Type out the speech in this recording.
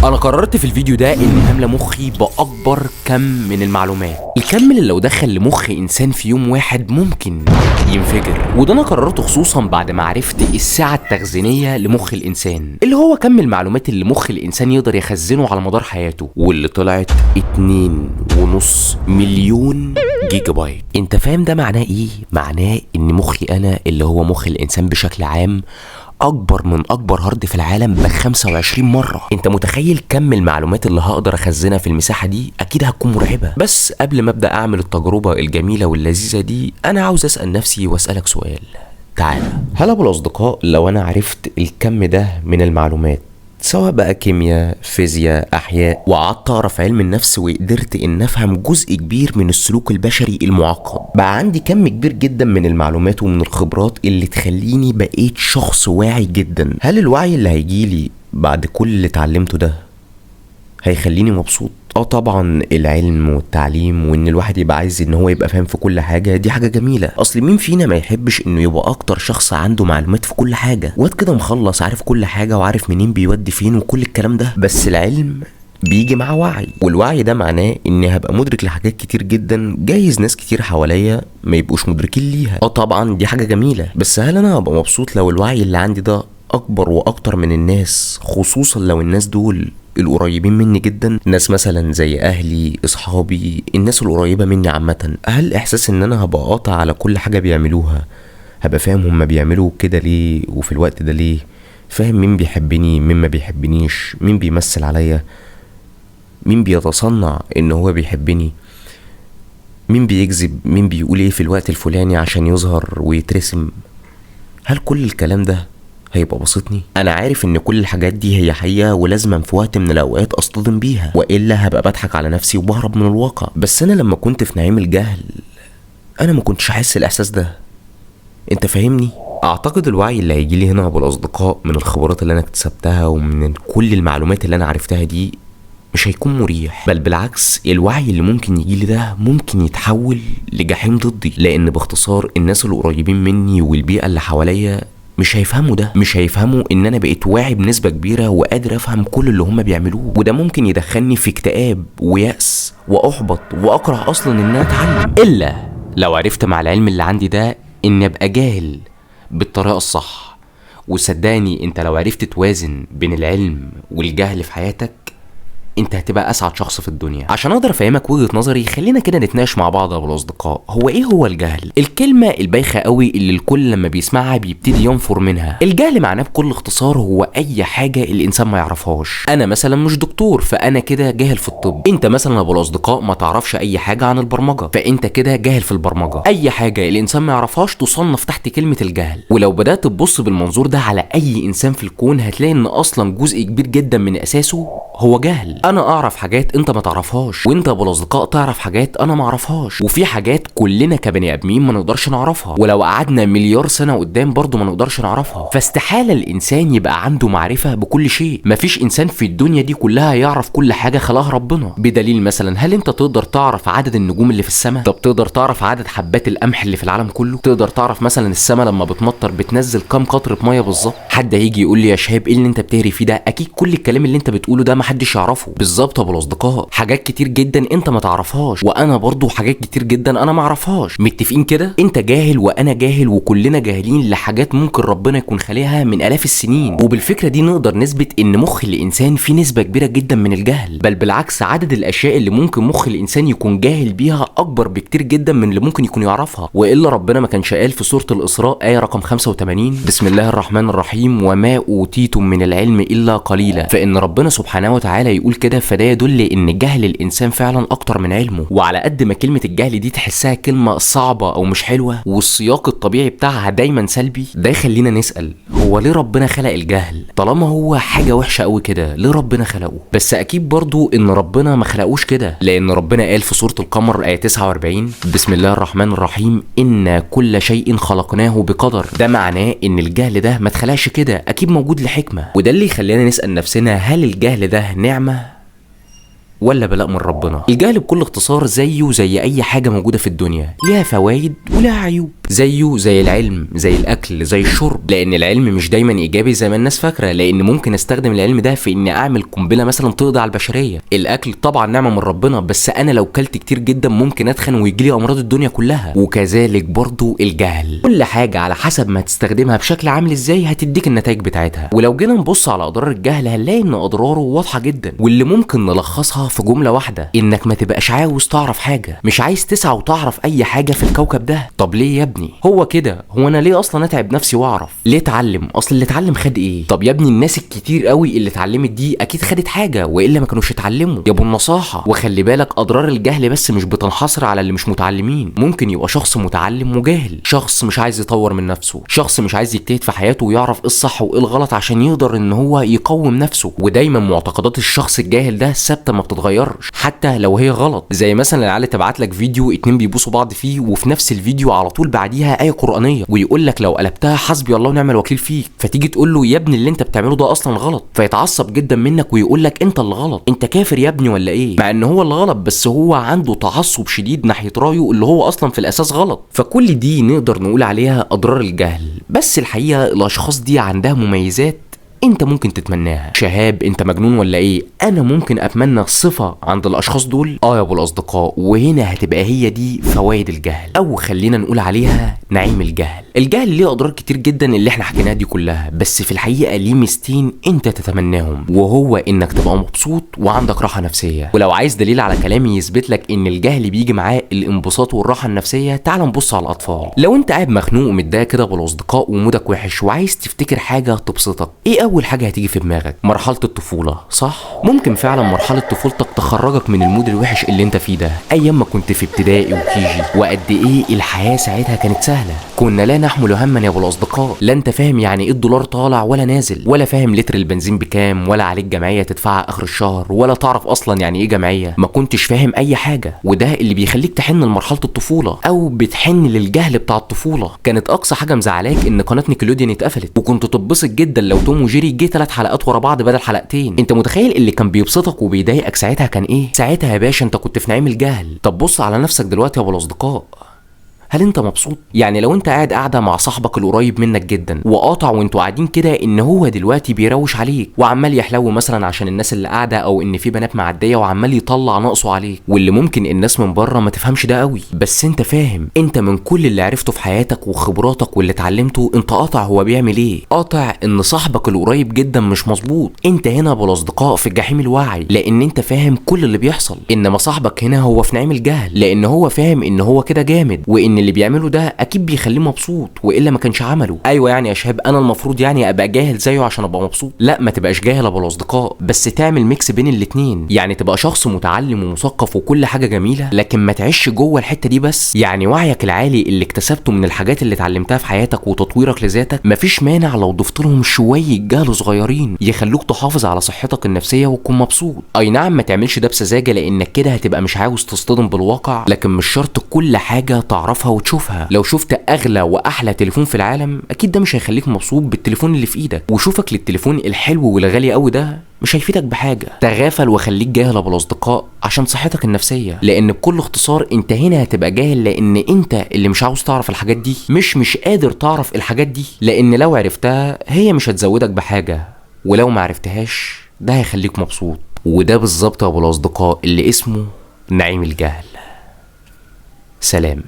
انا قررت في الفيديو ده اني هملى مخي باكبر كم من المعلومات، الكم اللي لو دخل لمخ انسان في يوم واحد ممكن ينفجر. وده انا قررته خصوصا بعد ما عرفت السعه التخزينيه لمخ الانسان، اللي هو كم المعلومات اللي مخ الانسان يقدر يخزنه على مدار حياته، واللي طلعت 2.5 مليون جيجا بايت. انت فاهم ده معناه ايه؟ معناه ان مخي انا اللي هو مخ الانسان بشكل عام اكبر من اكبر هارد في العالم ب 25 مره. انت متخيل كم المعلومات اللي هقدر اخزنها في المساحه دي؟ اكيد هتكون مرعبه. بس قبل ما ابدا اعمل التجربه الجميله واللذيذه دي، انا عاوز اسال نفسي واسالك سؤال. تعالى، هل ابو الاصدقاء لو انا عرفت الكم ده من المعلومات، سواء بقى كيمياء، فيزياء، احياء، وقعدت اقرا في علم النفس وقدرت ان افهم جزء كبير من السلوك البشري المعقد، بقى عندي كم كبير جدا من المعلومات ومن الخبرات اللي تخليني بقيت شخص واعي جدا، هل الوعي اللي هيجيلي بعد كل اللي اتعلمته ده هيخليني مبسوط؟ طبعا العلم والتعليم وان الواحد يبقى عايز ان هو يبقى فاهم في كل حاجه، دي حاجه جميله. اصل مين فينا ما يحبش انه يبقى اكتر شخص عنده معلومات في كل حاجه، واد كده مخلص عارف كل حاجه وعارف منين بيودي فين وكل الكلام ده. بس العلم بيجي مع وعي، والوعي ده معناه اني هبقى مدرك لحاجات كتير جدا جايز ناس كتير حواليا ما يبقوش مدركين ليها. طبعا دي حاجه جميله، بس هل انا هبقى مبسوط لو الوعي اللي عندي ده اكبر واكتر من الناس، خصوصا لو الناس دول القريبين مني جدا، ناس مثلا زي اهلي، اصحابي، الناس القريبه مني عامه؟ هل احساس ان انا هبقى قاطع على كل حاجه بيعملوها، هبقى فاهم هما بيعملوا كده ليه وفي الوقت ده ليه، فاهم مين بيحبني مين ما بيحبنيش، مين بيمثل عليا، مين بيتصنع ان هو بيحبني، مين بيكذب، مين بيقول ايه في الوقت الفلاني عشان يظهر ويترسم؟ هل كل الكلام ده هيبقى بسطني؟ انا عارف ان كل الحاجات دي هي حقيقة ولازم في وقت من الاوقات اصطدم بيها، والا هبقى بضحك على نفسي وبهرب من الواقع. بس انا لما كنت في نعيم الجهل انا ما كنتش احس الاحساس ده، انت فاهمني؟ اعتقد الوعي اللي هيجيلي هنا ابو الاصدقاء من الخبرات اللي انا اكتسبتها ومن كل المعلومات اللي انا عرفتها دي مش هيكون مريح، بل بالعكس الوعي اللي ممكن يجيلي ده ممكن يتحول لجحيم ضدي، لان باختصار الناس القريبين مني والبيئة اللي حواليا مش هيفهموا ده، مش هيفهموا ان انا بقيت واعي بنسبة كبيرة وقادر افهم كل اللي هم بيعملوه، وده ممكن يدخلني في اكتئاب ويأس واحبط واكره اصلا ان انا اتعلم، الا لو عرفت مع العلم اللي عندي ده ان ابقى جاهل بالطريقة الصح. وصدقني انت لو عرفت توازن بين العلم والجهل في حياتك انت هتبقى اسعد شخص في الدنيا. عشان اقدر افهمك وجهة نظري خلينا كده نتناقش مع بعض يا ابو الاصدقاء. هو ايه هو الجهل؟ الكلمة البايخة قوي اللي الكل لما بيسمعها بيبتدي ينفر منها. الجهل معناه بكل اختصار هو اي حاجة الانسان ما يعرفهاش. انا مثلا مش دكتور فانا كده جاهل في الطب، انت مثلا يا ابو الاصدقاء ما تعرفش اي حاجة عن البرمجة فانت كده جاهل في البرمجة. اي حاجة الانسان ما يعرفهاش تصنف تحت كلمة الجهل. ولو بدأت تبص بالمنظور ده على اي انسان في الكون هتلاقي ان اصلا جزء كبير جدا من اساسه هو جهل. انا اعرف حاجات انت ما تعرفهاش، وانت ابو الاصدقاء تعرف حاجات انا ما اعرفهاش، وفي حاجات كلنا كبني ادمين ما نقدرش نعرفها، ولو قعدنا مليار سنه قدام برضه ما نقدرش نعرفها. فاستحاله الانسان يبقى عنده معرفه بكل شيء. مفيش انسان في الدنيا دي كلها يعرف كل حاجه خلقها ربنا. بدليل مثلا هل انت تقدر تعرف عدد النجوم اللي في السماء؟ طب تقدر تعرف عدد حبات القمح اللي في العالم كله؟ تقدر تعرف مثلا السماء لما بتمطر بتنزل كام قطره ميه بالظبط؟ حد هيجي يقول لي يا شهاب ايه اللي انت بتهري فيه ده؟ اكيد كل الكلام اللي انت بتقوله ده محدش يعرفه. بالظبط ابو الاصدقاء، حاجات كتير جدا انت ما تعرفهاش، وانا برضو حاجات كتير جدا انا ما اعرفهاش. متفقين كده؟ انت جاهل وانا جاهل وكلنا جاهلين لحاجات ممكن ربنا يكون خالقها من الاف السنين. وبالفكره دي نقدر نثبت ان مخ الانسان فيه نسبه كبيره جدا من الجهل، بل بالعكس عدد الاشياء اللي ممكن مخ الانسان يكون جاهل بيها اكبر بكتير جدا من اللي ممكن يكون يعرفها. والا ربنا ما كانش قال في سوره الاسراء ايه رقم 85 بسم الله الرحمن الرحيم وما اوتيتم من العلم الا قليلا؟ فان ربنا سبحانه وتعالى يقول كده فده يدل ان جهل الانسان فعلا اكتر من علمه. وعلى قد ما كلمه الجهل دي تحسها كلمه صعبه او مش حلوه والسياق الطبيعي بتاعها دايما سلبي، ده يخلينا نسال هو ليه ربنا خلق الجهل؟ طالما هو حاجه وحشه قوي كده ليه ربنا خلقه؟ بس اكيد برضو ان ربنا ما خلقوش كده، لان ربنا قال في سوره القمر ايه 49 بسم الله الرحمن الرحيم ان كل شيء خلقناه بقدر. ده معناه ان الجهل ده ما اتخلقش كده، اكيد موجود لحكمه. وده اللي يخلينا نسال نفسنا هل الجهل ده نعمه ولا بلاء من ربنا؟ الجهل بكل اختصار زيه زي اي حاجه موجوده في الدنيا، ليها فوائد ولها عيوب، زيه زي العلم، زي الاكل، زي الشرب. لان العلم مش دايما ايجابي زي ما الناس فاكره، لان ممكن استخدم العلم ده في اني اعمل قنبله مثلا تقضي على البشريه. الاكل طبعا نعمه من ربنا، بس انا لو كلت كتير جدا ممكن اتخن ويجيلي امراض الدنيا كلها. وكذلك برضو الجهل، كل حاجه على حسب ما تستخدمها بشكل عامل ازاي هتديك النتائج بتاعتها. ولو جينا نبص على اضرار الجهل هنلاقي ان اضراره واضحه جدا، واللي ممكن نلخصها في جمله واحده: انك ما تبقاش عاوز تعرف حاجه، مش عايز تسعى وتعرف اي حاجه في الكوكب ده. طب ليه يا ابني؟ هو كده، هو انا ليه اصلا اتعب نفسي واعرف؟ ليه اتعلم؟ اصل اللي اتعلم خد ايه؟ طب يا ابني الناس الكتير قوي اللي اتعلمت دي اكيد خدت حاجه، والا ما كانوش اتعلموا. يا ابو النصاحه. وخلي بالك اضرار الجهل بس مش بتنحصر على اللي مش متعلمين، ممكن يبقى شخص متعلم وجاهل، شخص مش عايز يطور من نفسه، شخص مش عايز يجتهد في حياته ويعرف ايه الصح وايه الغلط عشان يقدر ان هو يقوم نفسه. ودايما معتقدات الشخص الجاهل ده ثابته ما بتتغيرش حتى لو هي غلط. زي مثلا العيال تبعت لك فيديو اتنين بيبوسوا بعض فيه، وفي نفس الفيديو على طول بعديها ايه قرانيه، ويقول لك لو قلبتها حسبي الله ونعم الوكيل فيك. فتيجي تقول له يا ابني اللي انت بتعمله ده اصلا غلط، فيتعصب جدا منك ويقول لك انت اللي غلط، انت كافر يا ابني ولا ايه؟ مع ان هو اللي غلط، بس هو عنده تعصب شديد ناحيه رايه اللي هو اصلا في الاساس غلط. فكل دي نقدر نقول عليها اضرار الجهل. بس الحقيقه الاشخاص دي عندها مميزات انت ممكن تتمناها. شهاب انت مجنون ولا ايه؟ انا ممكن اتمنى صفة عند الاشخاص دول يا ابو الاصدقاء، وهنا هتبقى هي دي فوائد الجهل، او خلينا نقول عليها نعيم الجهل. الجهل ليه اضرار كتير جدا اللي احنا حكيناها دي كلها، بس في الحقيقة ليه ميزتين انت تتمناهم، وهو انك تبقى مبسوط وعندك راحة نفسية. ولو عايز دليل على كلامي يثبت لك ان الجهل بيجي معاه الانبساط والراحة النفسية، تعال نبص على الاطفال. لو انت قاعد مخنوق ومتضايق كده ابو الاصدقاء ومودك وحش وعايز تفتكر حاجة تبسطك، ايه اول حاجة هتيجي في دماغك؟ مرحلة الطفولة، صح؟ ممكن فعلا مرحلة طفولتك تخرجك من المود الوحش اللي انت فيه ده. ايام ما كنت في ابتدائي وكيجي، وقد ايه الحياة ساعتها كانت سهلة، كنا لا نحمل هما يا ابو الاصدقاء. لا انت فاهم يعني ايه الدولار طالع ولا نازل، ولا فاهم لتر البنزين بكام، ولا عليك جمعية تدفعها اخر الشهر، ولا تعرف اصلا يعني ايه جمعية. ما كنتش فاهم اي حاجة، وده اللي بيخليك تحن لمرحلة الطفولة، او بتحن للجهل بتاع الطفولة. كانت اقصى حاجة مزعلاك ان قناة نيكلوديان اتقفلت، وكنت تتبسط جدا لو توم وجيري جه 3 حلقات ورا بعض بدل حلقتين. انت متخيل اللي كان بيبسطك وبيضايقك ساعتها كان ايه؟ ساعتها يا باشا انت كنت في نعيم الجهل. طب بص على نفسك دلوقتي يا ابو الاصدقاء، هل انت مبسوط؟ يعني لو انت قاعده مع صاحبك القريب منك جدا وقاطع وانتوا قاعدين كده ان هو دلوقتي بيروش عليك وعمال يحلو مثلا عشان الناس اللي قاعده، او ان في بنات معديه وعمال يطلع نقصه عليك، واللي ممكن الناس من بره ما تفهمش ده قوي، بس انت فاهم. انت من كل اللي عرفته في حياتك وخبراتك واللي اتعلمته، انت قاطع هو بيعمل ايه، قاطع ان صاحبك القريب جدا مش مظبوط. انت هنا ابو الاصدقاء في الجحيم الواعي، لان انت فاهم كل اللي بيحصل. انما صاحبك هنا هو في نعيم الجهل، لان هو فاهم ان هو كده جامد، وان اللي بيعمله ده اكيد بيخليه مبسوط، والا ما كانش عمله. ايوه يعني يا شهاب انا المفروض يعني ابقى جاهل زيه عشان ابقى مبسوط؟ لا، ما تبقاش جاهل ابو الاصدقاء، بس تعمل ميكس بين الاتنين. يعني تبقى شخص متعلم ومثقف وكل حاجه جميله، لكن ما تعيش جوه الحته دي بس. يعني وعيك العالي اللي اكتسبته من الحاجات اللي اتعلمتها في حياتك وتطويرك لذاتك، مفيش مانع لو ضفت لهم شويه جهل صغيرين يخلوك تحافظ على صحتك النفسيه وتكون مبسوط. اي نعم ما تعملش ده بسذاجه، لانك كده هتبقى مش عاوز تصطدم بالواقع، لكن مش شرط كل حاجه تعرفها وتشوفها. لو شفت اغلى واحلى تليفون في العالم، اكيد ده مش هيخليك مبسوط بالتليفون اللي في ايدك، وشوفك للتليفون الحلو والغالي قوي ده مش هيفيدك بحاجه. تغافل وخليك جاهل ابو الاصدقاء عشان صحتك النفسيه، لان بكل اختصار انت هنا هتبقى جاهل، لان انت اللي مش عاوز تعرف الحاجات دي، مش قادر تعرف الحاجات دي، لان لو عرفتها هي مش هتزودك بحاجه، ولو ما عرفتهاش ده هيخليك مبسوط. وده بالظبط يا ابو الاصدقاء اللي اسمه نعيم الجهل. سلام.